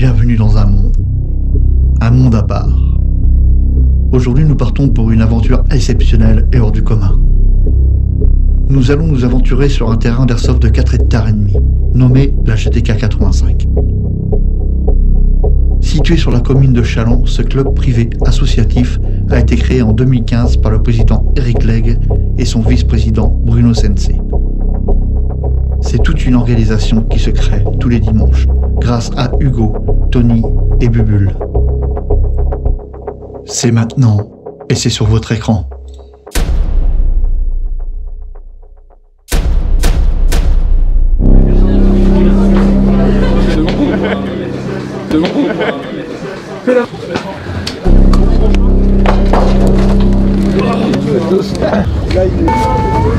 Bienvenue dans un monde à part. Aujourd'hui, nous partons pour une aventure exceptionnelle et hors du commun. Nous allons nous aventurer sur un terrain d'airsoft de 4 hectares et demi, nommé la GTK 85. Situé sur la commune de Challans, ce club privé associatif a été créé en 2015 par le président Eric Legge et son vice-président Bruno Sensé. C'est toute une organisation qui se crée tous les dimanches, grâce à Hugo, Tony et Bubule. C'est maintenant, et c'est sur votre écran.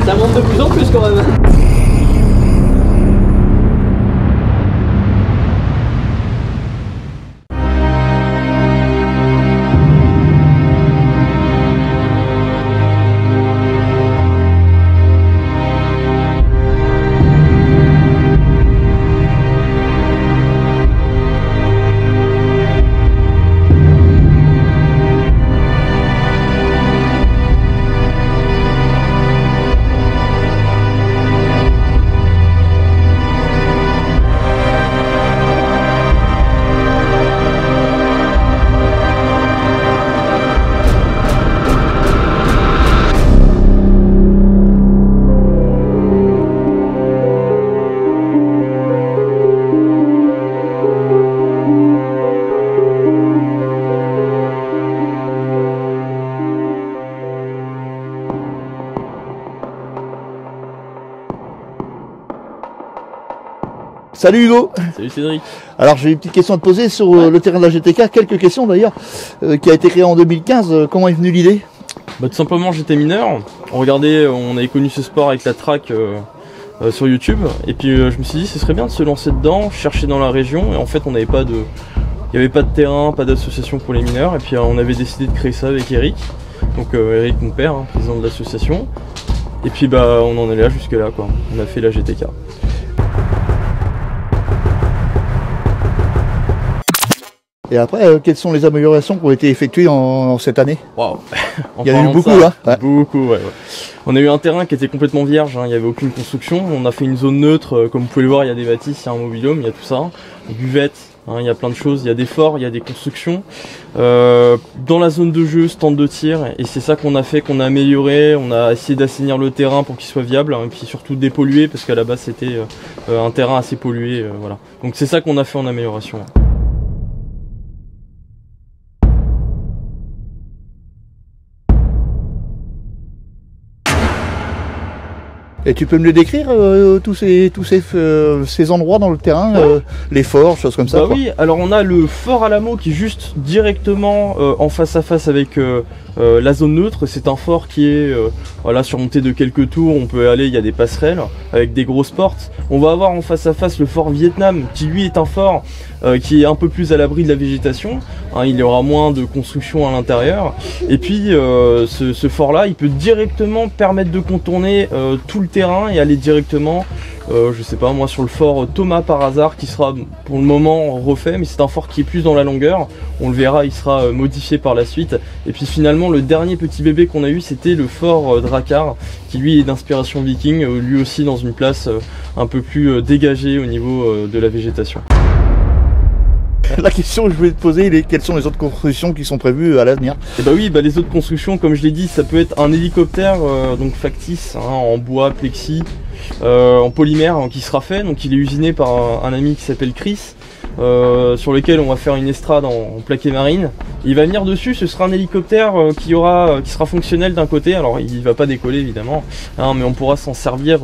Ça monte de plus en plus quand même. Salut Hugo. Salut Cédric. Alors j'ai une petite question à te poser sur le terrain de la GTK, quelques questions d'ailleurs, qui a été créé en 2015, comment est venue l'idée? Tout simplement j'étais mineur, on avait connu ce sport avec la track sur YouTube, et puis je me suis dit ce serait bien de se lancer dedans, chercher dans la région, et en fait il n'y avait pas de terrain, pas d'association pour les mineurs, et puis on avait décidé de créer ça avec Eric, donc Eric mon père, président de l'association, et puis on en est là jusque là quoi, on a fait la GTK. Et après, quelles sont les améliorations qui ont été effectuées en cette année? Waouh. Il y en a eu beaucoup là. Ouais. Beaucoup, ouais. On a eu un terrain qui était complètement vierge, il n'y avait aucune construction. On a fait une zone neutre, comme vous pouvez le voir, il y a des bâtisses, il y a un mobil-home, il y a tout ça. Des buvettes, il y a plein de choses, il y a des forts, il y a des constructions. Dans la zone de jeu, stand de tir, et c'est ça qu'on a fait, qu'on a amélioré. On a essayé d'assainir le terrain pour qu'il soit viable, et puis surtout dépollué, parce qu'à la base c'était un terrain assez pollué. Voilà. Donc c'est ça qu'on a fait en amélioration. Et tu peux me le décrire, tous ces endroits dans le terrain, les forts, choses comme ça? Oui, alors on a le fort Alamo qui est juste directement en face à face avec la zone neutre. C'est un fort qui est surmonté de quelques tours, on peut aller, il y a des passerelles avec des grosses portes. On va avoir en face à face le fort Vietnam qui lui est un fort qui est un peu plus à l'abri de la végétation, il y aura moins de construction à l'intérieur, et puis ce fort là il peut directement permettre de contourner tout le terrain et aller directement je sais pas moi sur le fort Thomas par hasard, qui sera pour le moment refait, mais c'est un fort qui est plus dans la longueur, on le verra, il sera modifié par la suite. Et puis finalement le dernier petit bébé qu'on a eu, c'était le fort Drakkar, qui lui est d'inspiration viking, lui aussi dans une place un peu plus dégagée au niveau de la végétation. La question que je voulais te poser, quelles sont les autres constructions qui sont prévues à l'avenir? Oui, les autres constructions, comme je l'ai dit, ça peut être un hélicoptère donc factice, en bois, plexi, en polymère, qui sera fait. Donc il est usiné par un ami qui s'appelle Chris, sur lequel on va faire une estrade en plaqué marine. Il va venir dessus, ce sera un hélicoptère qui sera fonctionnel d'un côté. Alors il va pas décoller évidemment, mais on pourra s'en servir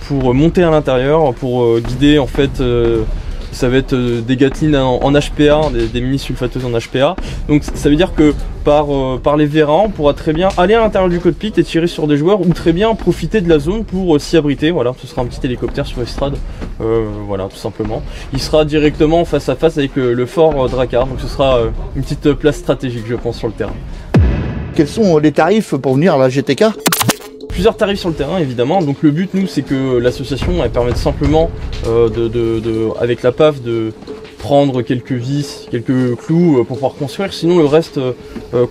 pour monter à l'intérieur, pour guider en fait. Ça va être des Gatling en HPA, des mini sulfateuses en HPA. Donc ça veut dire que par les vérins, on pourra très bien aller à l'intérieur du cockpit et tirer sur des joueurs, ou très bien profiter de la zone pour s'y abriter. Voilà, ce sera un petit hélicoptère sur estrade, voilà, tout simplement. Il sera directement face à face avec le fort Drakkar, donc ce sera une petite place stratégique, je pense, sur le terrain. Quels sont les tarifs pour venir à la GTK? Plusieurs tarifs sur le terrain évidemment, donc le but nous c'est que l'association elle permette simplement avec la PAF de prendre quelques vis, quelques clous pour pouvoir construire. Sinon le reste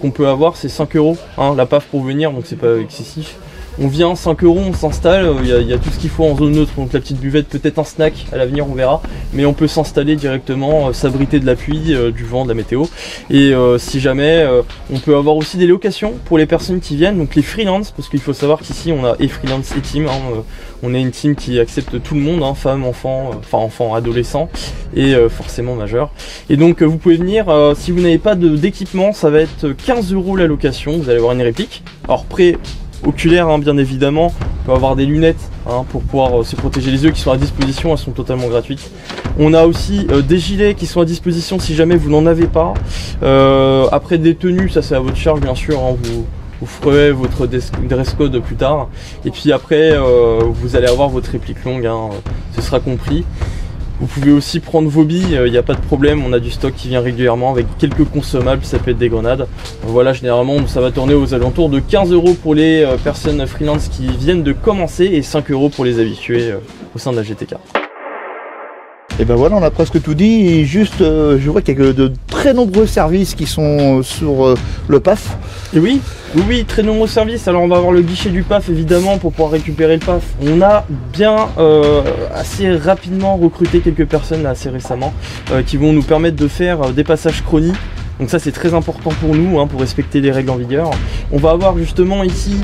qu'on peut avoir c'est 5 €, hein, la PAF pour venir, donc c'est pas excessif. On vient, 5 €, on s'installe, il y a tout ce qu'il faut en zone neutre, donc la petite buvette, peut-être un snack, à l'avenir on verra, mais on peut s'installer directement, s'abriter de la pluie, du vent, de la météo, et si jamais, on peut avoir aussi des locations pour les personnes qui viennent, donc les freelance, parce qu'il faut savoir qu'ici on a et freelance et team, hein, on est une team qui accepte tout le monde, hein, femmes, enfants, enfants, adolescents, et forcément majeurs, et donc vous pouvez venir, si vous n'avez pas d'équipement, ça va être 15 € la location, vous allez avoir une réplique, alors prêt oculaire, hein, bien évidemment, on peut avoir des lunettes, hein, pour pouvoir se protéger les yeux qui sont à disposition, elles sont totalement gratuites. On a aussi des gilets qui sont à disposition si jamais vous n'en avez pas. Après des tenues, ça c'est à votre charge bien sûr, hein, vous ferez votre dress code plus tard. Et puis après vous allez avoir votre réplique longue, hein, ce sera compris. Vous pouvez aussi prendre vos billes, il n'y a pas de problème, on a du stock qui vient régulièrement avec quelques consommables, ça peut être des grenades. Voilà, généralement ça va tourner aux alentours de 15 € pour les personnes freelance qui viennent de commencer et 5 € pour les habitués au sein de la GTK. Et ben voilà, on a presque tout dit, et juste je vois qu'il y a de très nombreux services qui sont sur le PAF. Et oui, très nombreux services. Alors on va avoir le guichet du PAF évidemment pour pouvoir récupérer le PAF. On a bien assez rapidement recruté quelques personnes là, assez récemment qui vont nous permettre de faire des passages chroniques. Donc ça c'est très important pour nous, hein, pour respecter les règles en vigueur. On va avoir justement ici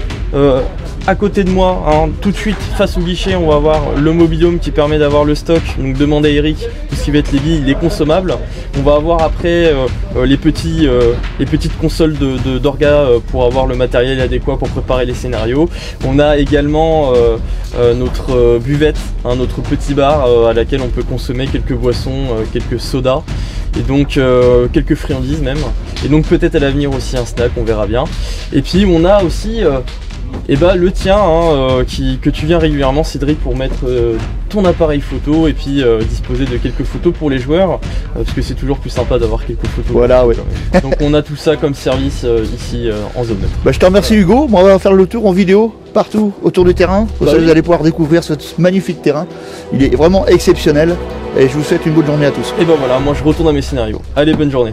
à côté de moi, hein, tout de suite face au guichet, on va avoir le mobilium qui permet d'avoir le stock. Donc demandez à Eric tout ce qui va être les billes, les consommables. On va avoir après les petites consoles d'orga pour avoir le matériel adéquat pour préparer les scénarios. On a également notre buvette, hein, notre petit bar à laquelle on peut consommer quelques boissons, quelques sodas. Et donc quelques friandises même, et donc peut-être à l'avenir aussi un snack, on verra bien. Et puis on a aussi le tien, hein, que tu viens régulièrement Cédric, pour mettre ton appareil photo et puis disposer de quelques photos pour les joueurs, parce que c'est toujours plus sympa d'avoir quelques photos. Voilà, oui. Donc on a tout ça comme service ici en zone neutre. Bah, je te remercie Hugo, moi on va faire le tour en vidéo partout autour du terrain, vous allez pouvoir découvrir ce magnifique terrain, il est vraiment exceptionnel, et je vous souhaite une bonne journée à tous. Et ben voilà, moi je retourne à mes scénarios. Allez, bonne journée.